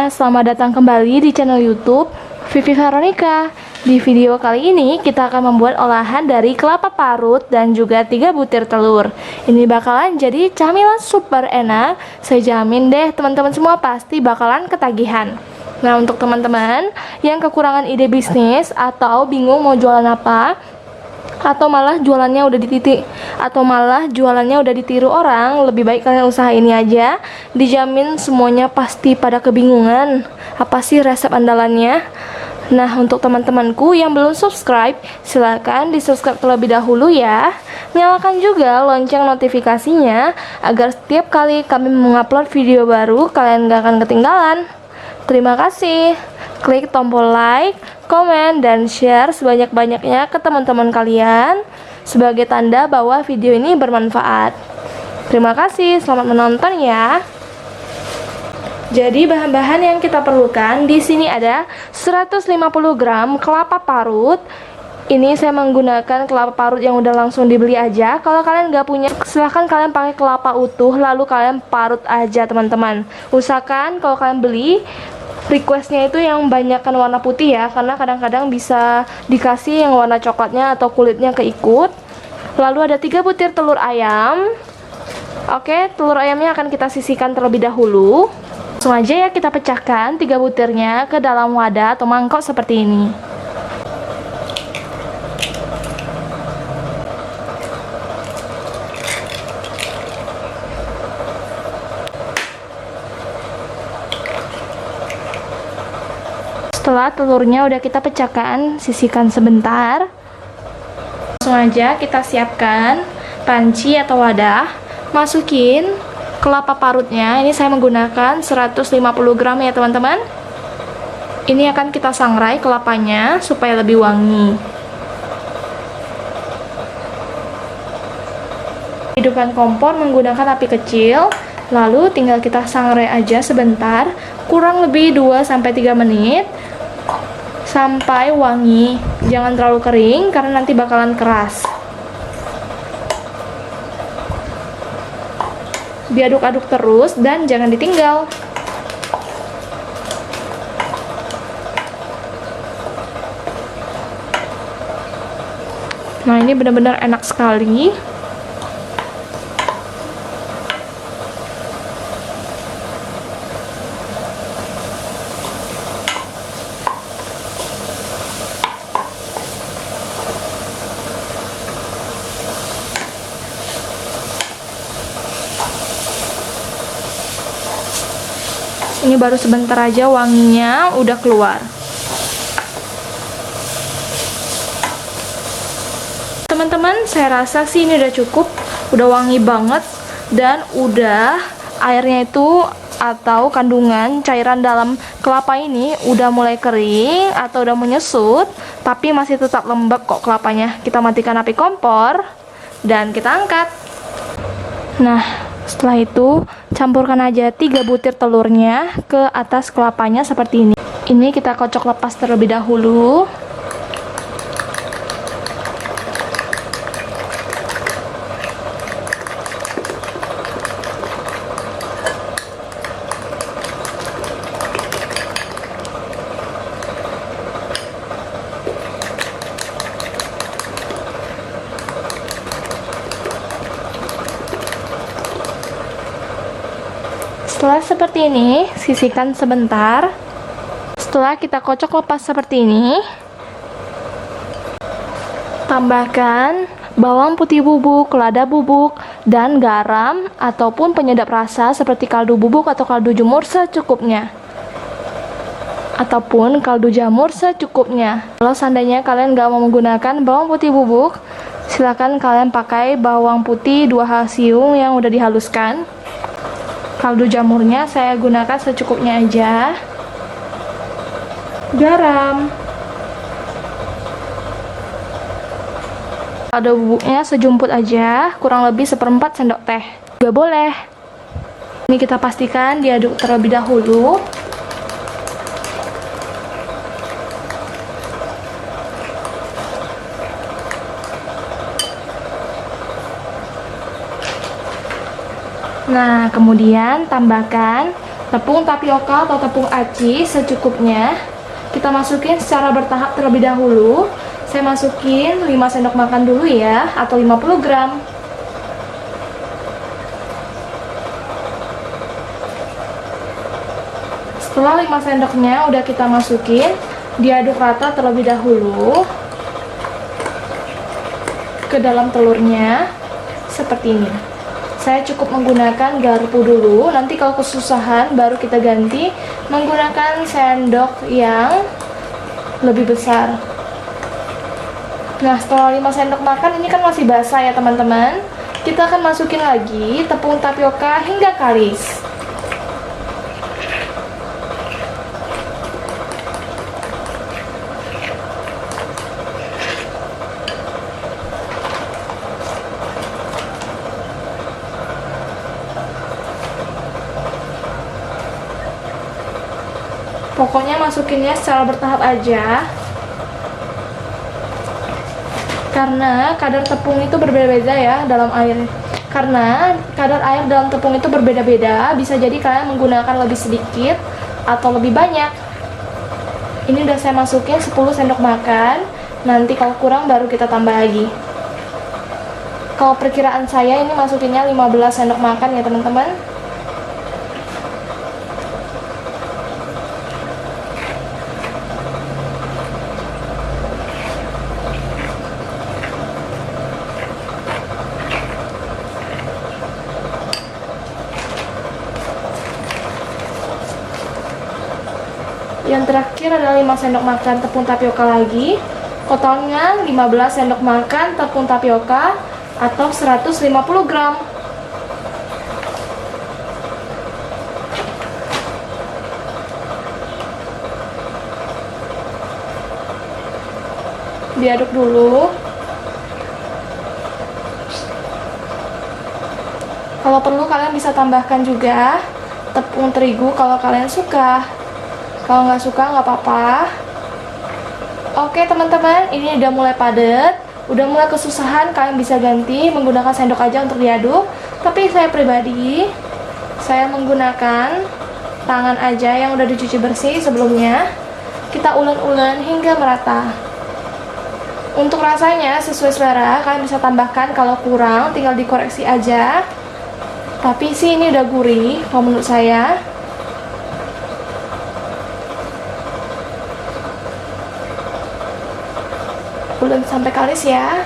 semuanya, selamat datang kembali di channel YouTube Vivi Veronica. Di video kali ini kita akan membuat olahan dari kelapa parut dan juga 3 butir telur. Ini bakalan jadi camilan super enak. Saya jamin deh teman-teman semua pasti bakalan ketagihan. Nah, untuk teman-teman yang kekurangan ide bisnis atau bingung mau jualan apa, atau malah jualannya udah ditiru orang, lebih baik kalian usaha ini aja. Dijamin semuanya pasti pada kebingungan apa sih resep andalannya. Nah, untuk teman-temanku yang belum subscribe, silahkan di subscribe terlebih dahulu ya. Nyalakan juga lonceng notifikasinya agar setiap kali kami mengupload video baru kalian gak akan ketinggalan. Terima kasih. Klik tombol like, komen, dan share sebanyak-banyaknya ke teman-teman kalian sebagai tanda bahwa video ini bermanfaat. Terima kasih, selamat menonton ya. Jadi bahan-bahan yang kita perlukan di sini ada 150 gram kelapa parut. Ini saya menggunakan kelapa parut yang udah langsung dibeli aja. Kalau kalian nggak punya, silahkan kalian pakai kelapa utuh lalu kalian parut aja teman-teman. Usahakan kalau kalian beli, requestnya itu yang banyakkan warna putih ya, karena kadang-kadang bisa dikasih yang warna coklatnya atau kulitnya keikut. Lalu ada 3 butir telur ayam. Oke, telur ayamnya akan kita sisihkan terlebih dahulu. Langsung aja ya kita pecahkan 3 butirnya ke dalam wadah atau mangkok seperti ini. Setelah telurnya udah kita pecahkan, sisihkan sebentar. Langsung aja kita siapkan panci atau wadah. Masukin kelapa parutnya. Ini saya menggunakan 150 gram ya teman-teman. Ini akan kita sangrai kelapanya supaya lebih wangi. Hidupkan kompor menggunakan api kecil. Lalu tinggal kita sangrai aja sebentar, kurang lebih 2-3 menit sampai wangi. Jangan terlalu kering karena nanti bakalan keras. Diaduk-aduk terus dan jangan ditinggal. Nah, ini benar-benar enak sekali. Ini baru sebentar aja wanginya udah keluar. Teman-teman, saya rasa sih ini udah cukup, udah wangi banget, dan udah airnya itu atau kandungan cairan dalam kelapa ini udah mulai kering atau udah menyusut, tapi masih tetap lembab kok kelapanya. Kita matikan api kompor dan kita angkat. Nah, setelah itu campurkan aja 3 butir telurnya ke atas kelapanya seperti ini. Ini kita kocok lepas terlebih dahulu. Setelah seperti ini, sisihkan sebentar. Setelah kita kocok lepas seperti ini, tambahkan bawang putih bubuk, lada bubuk, dan garam ataupun penyedap rasa seperti kaldu bubuk atau kaldu jamur secukupnya. Ataupun kaldu jamur secukupnya. Kalau seandainya kalian nggak mau menggunakan bawang putih bubuk, silakan kalian pakai bawang putih 2 hal siung yang udah dihaluskan. Kaldu jamurnya saya gunakan secukupnya aja. Garam. Kaldu bubuknya sejumput aja, kurang lebih 1/4 sendok teh. Gak boleh. Ini kita pastikan diaduk terlebih dahulu. Nah, kemudian tambahkan Tepung tapioka atau tepung aci secukupnya. Kita masukin secara bertahap terlebih dahulu. Saya masukin 5 sendok makan dulu ya, atau 50 gram. Setelah 5 sendoknya udah kita masukin, diaduk rata terlebih dahulu ke dalam telurnya seperti ini. Saya cukup menggunakan garpu dulu, nanti kalau kesusahan baru kita ganti menggunakan sendok yang lebih besar. Nah, setelah 5 sendok makan ini kan masih basah ya teman-teman. Kita akan masukin lagi tepung tapioka hingga kalis. Pokoknya masukinnya secara bertahap aja, karena kadar tepung itu berbeda-beda ya dalam air. Karena kadar air dalam tepung itu berbeda-beda, bisa jadi kalian menggunakan lebih sedikit atau lebih banyak. Ini udah saya masukin 10 sendok makan, nanti kalau kurang baru kita tambah lagi. Kalau perkiraan saya ini masukinnya 15 sendok makan ya teman-teman. Yang terakhir adalah 5 sendok makan tepung tapioka lagi. Totalnya 15 sendok makan tepung tapioka atau 150 gram. Diaduk dulu. Kalau perlu kalian bisa tambahkan juga tepung terigu kalau kalian suka. Kalau nggak suka nggak apa-apa. Oke teman-teman, ini udah mulai padat, udah mulai kesusahan, kalian bisa ganti menggunakan sendok aja untuk diaduk. Tapi saya pribadi, saya menggunakan tangan aja yang udah dicuci bersih sebelumnya. Kita ulen-ulen hingga merata. Untuk rasanya sesuai selera, kalian bisa tambahkan, kalau kurang tinggal dikoreksi aja. Tapi sih ini udah gurih kalau menurut saya. Ulen sampai kalis ya.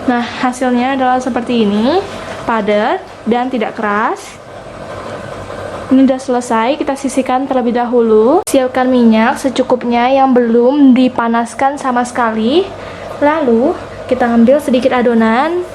Nah, hasilnya adalah seperti ini, padat dan tidak keras. Ini udah selesai, kita sisihkan terlebih dahulu. Siapkan minyak secukupnya yang belum dipanaskan sama sekali. Lalu, kita ambil sedikit adonan.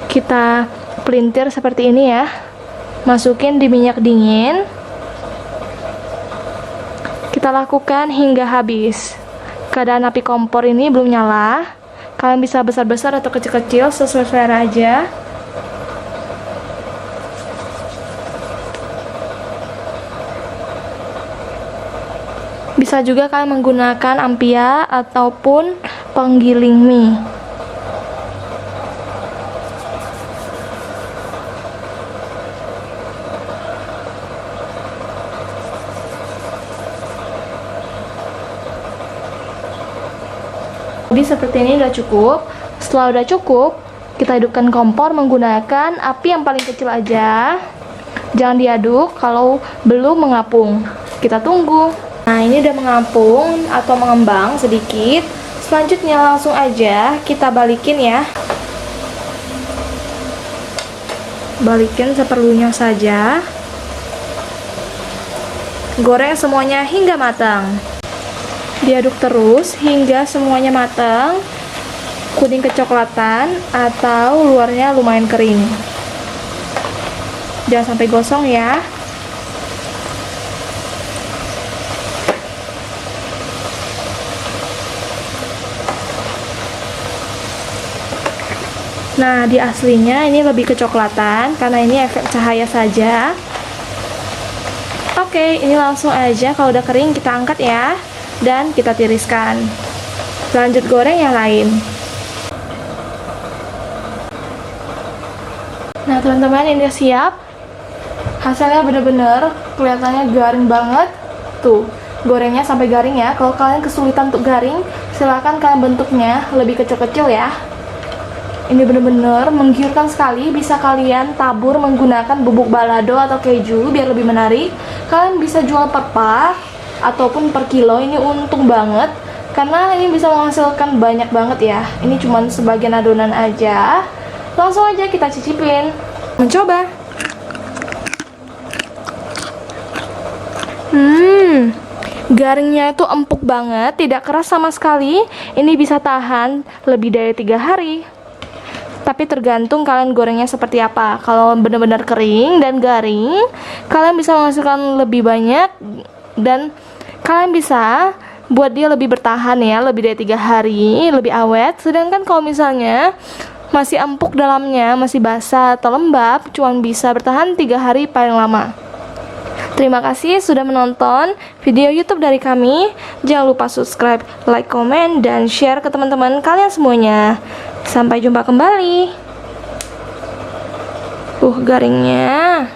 Kita pelintir seperti ini ya. Masukin di minyak dingin. Kita lakukan hingga habis. Keadaan api kompor ini belum nyala. Kalian bisa besar-besar atau kecil-kecil sesuai selera aja. Bisa juga kalian menggunakan ampia ataupun penggiling mie. Jadi seperti ini udah cukup. Setelah udah cukup, kita hidupkan kompor menggunakan api yang paling kecil aja. Jangan diaduk kalau belum mengapung. Kita tunggu. Nah, ini udah mengapung atau mengembang sedikit. Selanjutnya langsung aja kita balikin ya. Balikin seperlunya saja. Goreng semuanya hingga matang. Diaduk terus hingga semuanya matang, kuning kecoklatan atau luarnya lumayan kering. Jangan sampai gosong ya. Nah, di aslinya ini lebih kecoklatan karena ini efek cahaya saja. Oke, ini langsung aja kalau udah kering kita angkat ya. Dan kita tiriskan. Lanjut goreng yang lain. Nah teman-teman, ini udah siap. Hasilnya bener-bener kelihatannya garing banget. Tuh, gorengnya sampai garing ya. Kalau kalian kesulitan untuk garing, silahkan kalian bentuknya lebih kecil-kecil ya. Ini bener-bener menggiurkan sekali. Bisa kalian tabur menggunakan bubuk balado atau keju biar lebih menarik. Kalian bisa jual per pak ataupun per kilo. Ini untung banget karena ini bisa menghasilkan banyak banget ya. Ini cuman sebagian adonan aja. Langsung aja kita cicipin. Mencoba. Garingnya itu empuk banget, tidak keras sama sekali. Ini bisa tahan lebih dari 3 hari. Tapi tergantung kalian gorengnya seperti apa. Kalau benar-benar kering dan garing, kalian bisa menghasilkan lebih banyak dan kalian bisa buat dia lebih bertahan ya, lebih dari 3 hari, lebih awet. Sedangkan kalau misalnya masih empuk dalamnya, masih basah atau lembab, cuma bisa bertahan 3 hari paling lama. Terima kasih sudah menonton video YouTube dari kami. Jangan lupa subscribe, like, komen, dan share ke teman-teman kalian semuanya. Sampai jumpa kembali. Garingnya.